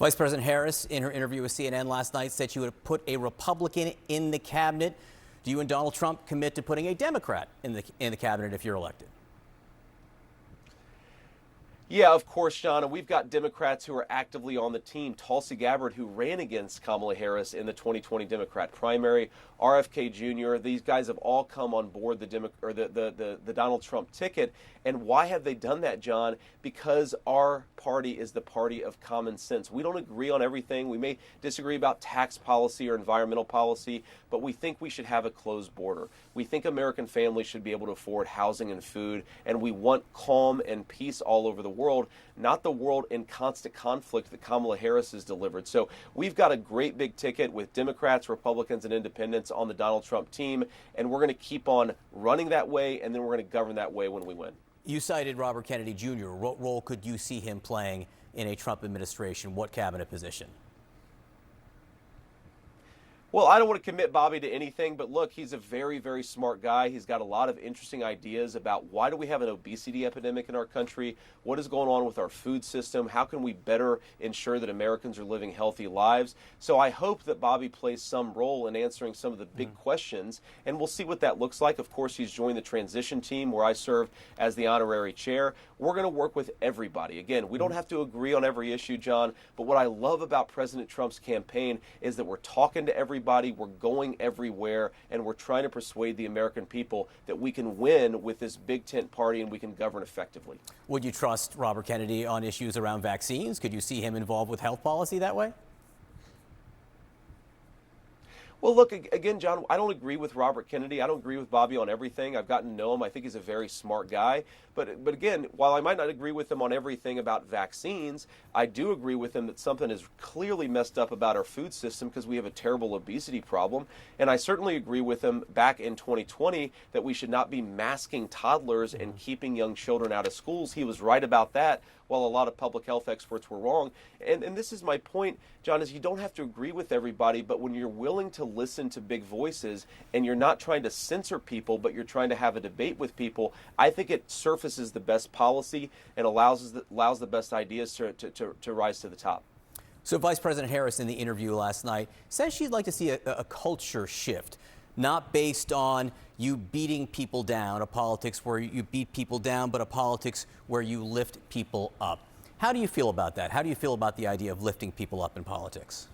Vice President Harris, in her interview with CNN last night, said she would put a Republican in the cabinet. Do you and Donald Trump commit to putting a Democrat in the cabinet if you're elected? Yeah, of course, John. And we've got Democrats who are actively on the team. Tulsi Gabbard, who ran against Kamala Harris in the 2020 Democrat primary, RFK Jr. These guys have all come on board the Donald Trump ticket. And why have they done that, John? Because our party is the party of common sense. We don't agree on everything. We may disagree about tax policy or environmental policy, but we think we should have a closed border. We think American families should be able to afford housing and food, and we want calm and peace all over the world, not the world in constant conflict that Kamala Harris has delivered. So we've got a great big ticket with Democrats, Republicans, and independents on the Donald Trump team, and we're going to keep on running that way, and then we're going to govern that way when we win. You cited Robert Kennedy Jr. What role could you see him playing in a Trump administration? What cabinet position? Well, I don't want to commit Bobby to anything, but look, he's a very, very smart guy. He's got a lot of interesting ideas about why do we have an obesity epidemic in our country? What is going on with our food system? How can we better ensure that Americans are living healthy lives? So I hope that Bobby plays some role in answering some of the big questions, and we'll see what that looks like. Of course, he's joined the transition team where I serve as the honorary chair. We're going to work with everybody. Again, we don't have to agree on every issue, John, but what I love about President Trump's campaign is that we're talking to everybody. We're going everywhere, and we're trying to persuade the American people that we can win with this big tent party and we can govern effectively. Would you trust Robert Kennedy on issues around vaccines? Could you see him involved with health policy that way? Well, look, again, John, I don't agree with Robert Kennedy. I don't agree with Bobby on everything. I've gotten to know him. I think he's a very smart guy. But again, while I might not agree with him on everything about vaccines, I do agree with him that something is clearly messed up about our food system because we have a terrible obesity problem. And I certainly agree with him back in 2020 that we should not be masking toddlers and keeping young children out of schools. He was right about that, while a lot of public health experts were wrong. And this is my point, John, is you don't have to agree with everybody, but when you're willing to listen to big voices and you're not trying to censor people, but you're trying to have a debate with people, I think it surfaces the best policy and allows the best ideas to rise to the top. So Vice President Harris in the interview last night says she'd like to see a culture shift, not based on you beating people down, a politics where you beat people down, but a politics where you lift people up. How do you feel about that? How do you feel about the idea of lifting people up in politics?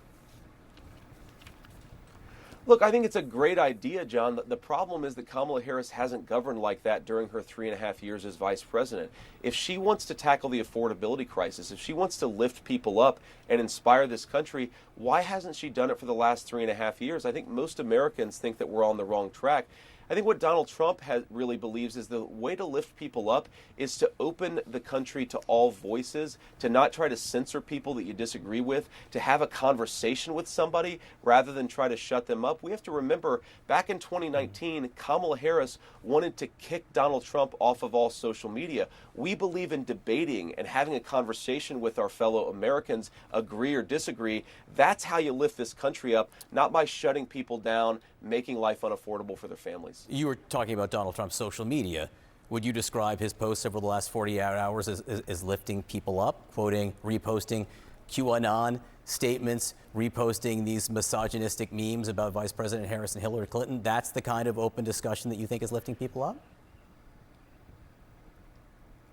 Look, I think it's a great idea, John. The problem is that Kamala Harris hasn't governed like that during her 3.5 years as vice president. If she wants to tackle the affordability crisis, if she wants to lift people up and inspire this country, why hasn't she done it for the last 3.5 years? I think most Americans think that we're on the wrong track. I think what Donald Trump really believes is the way to lift people up is to open the country to all voices, to not try to censor people that you disagree with, to have a conversation with somebody rather than try to shut them up. We have to remember back in 2019, Kamala Harris wanted to kick Donald Trump off of all social media. We believe in debating and having a conversation with our fellow Americans, agree or disagree. That's how you lift this country up, not by shutting people down, making life unaffordable for their families. You were talking about Donald Trump's social media. Would you describe his posts over the last 48 hours as lifting people up, quoting, reposting QAnon statements, reposting these misogynistic memes about Vice President Harris and Hillary Clinton? That's the kind of open discussion that you think is lifting people up?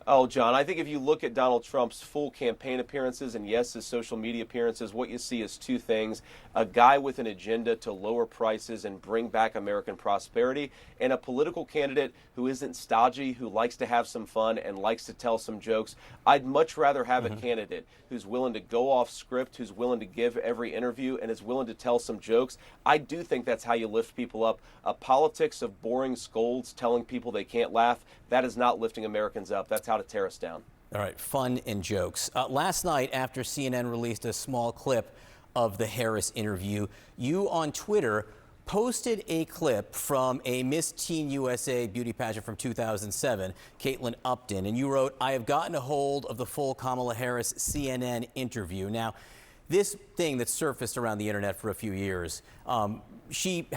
Oh, John, I think if you look at Donald Trump's full campaign appearances and, yes, his social media appearances, what you see is two things: a guy with an agenda to lower prices and bring back American prosperity, and a political candidate who isn't stodgy, who likes to have some fun and likes to tell some jokes. I'd much rather have a candidate who's willing to go off script, who's willing to give every interview, and is willing to tell some jokes. I do think that's how you lift people up. A politics of boring scolds telling people they can't laugh, that is not lifting Americans up. That's how to tear us down. All right, fun and jokes. Last night, after CNN released a small clip of the Harris interview, you on Twitter posted a clip from a Miss Teen USA beauty pageant from 2007, Caitlin Upton, and you wrote, "I have gotten a hold of the full Kamala Harris CNN interview." Now, this thing that surfaced around the internet for a few years, she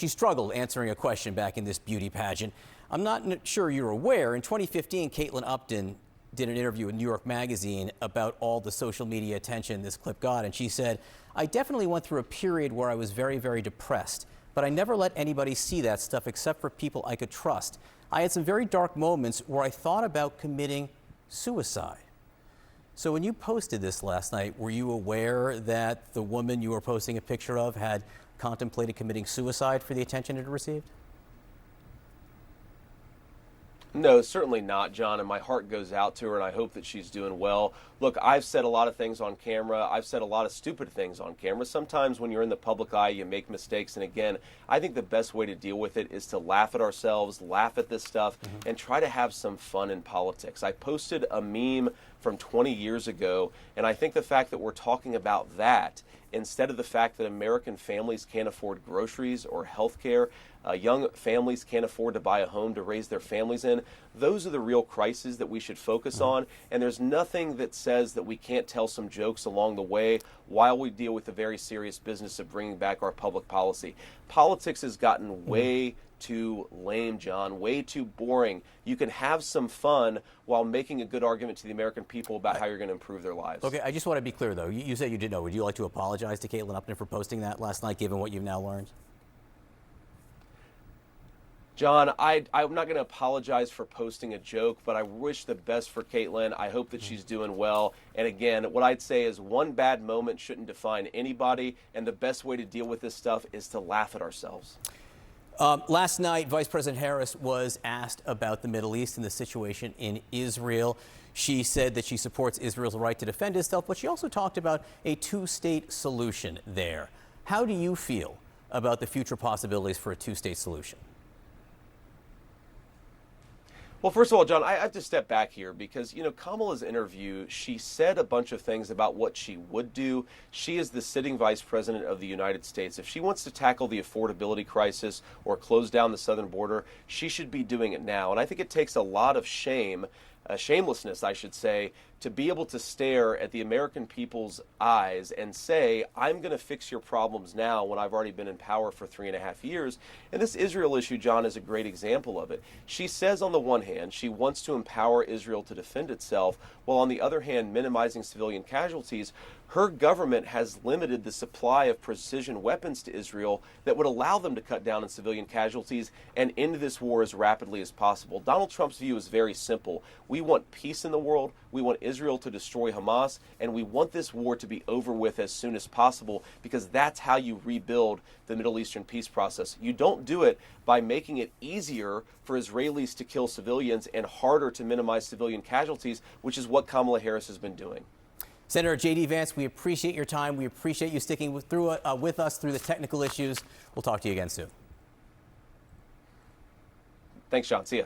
struggled answering a question back in this beauty pageant. I'm not sure you're aware, in 2015, Caitlin Upton did an interview with New York Magazine about all the social media attention this clip got, and she said, "I definitely went through a period where I was very, very depressed, but I never let anybody see that stuff except for people I could trust. I had some very dark moments where I thought about committing suicide." So when you posted this last night, were you aware that the woman you were posting a picture of had contemplated committing suicide for the attention it received? No, certainly not, John, and my heart goes out to her, and I hope that she's doing well. Look, I've said a lot of things on camera. I've said a lot of stupid things on camera. Sometimes when you're in the public eye, you make mistakes, and again, I think the best way to deal with it is to laugh at ourselves, laugh at this stuff, and try to have some fun in politics. I posted a meme from 20 years ago, and I think the fact that we're talking about that instead of the fact that American families can't afford groceries or health care, young families can't afford to buy a home to raise their families in, those are the real crises that we should focus on. And there's nothing that says that we can't tell some jokes along the way while we deal with the very serious business of bringing back our public policy. Politics has gotten way too lame, John, way too boring. You can have some fun while making a good argument to the American people about how you're going to improve their lives. Okay, I just want to be clear, though. You said you did know. Would you like to apologize to Caitlin Upton for posting that last night, given what you've now learned? John, I'm not going to apologize for posting a joke, but I wish the best for Caitlin. I hope that she's doing well. And again, what I'd say is one bad moment shouldn't define anybody, and the best way to deal with this stuff is to laugh at ourselves. Last night, Vice President Harris was asked about the Middle East and the situation in Israel. She said that she supports Israel's right to defend itself, but she also talked about a two-state solution there. How do you feel about the future possibilities for a two-state solution? Well, first of all, John, I have to step back here because, Kamala's interview, she said a bunch of things about what she would do. She is the sitting vice president of the United States. If she wants to tackle the affordability crisis or close down the southern border, she should be doing it now. And I think it takes a lot of shamelessness, I should say, to be able to stare at the American people's eyes and say, I'm going to fix your problems now when I've already been in power for 3.5 years. And this Israel issue, John, is a great example of it. She says on the one hand, she wants to empower Israel to defend itself, while on the other hand, minimizing civilian casualties. Her government has limited the supply of precision weapons to Israel that would allow them to cut down on civilian casualties and end this war as rapidly as possible. Donald Trump's view is very simple. We want peace in the world. We want Israel to destroy Hamas, and we want this war to be over with as soon as possible, because that's how you rebuild the Middle Eastern peace process. You don't do it by making it easier for Israelis to kill civilians and harder to minimize civilian casualties, which is what Kamala Harris has been doing. Senator J.D. Vance, we appreciate your time. We appreciate you sticking with us through the technical issues. We'll talk to you again soon. Thanks, John. See ya.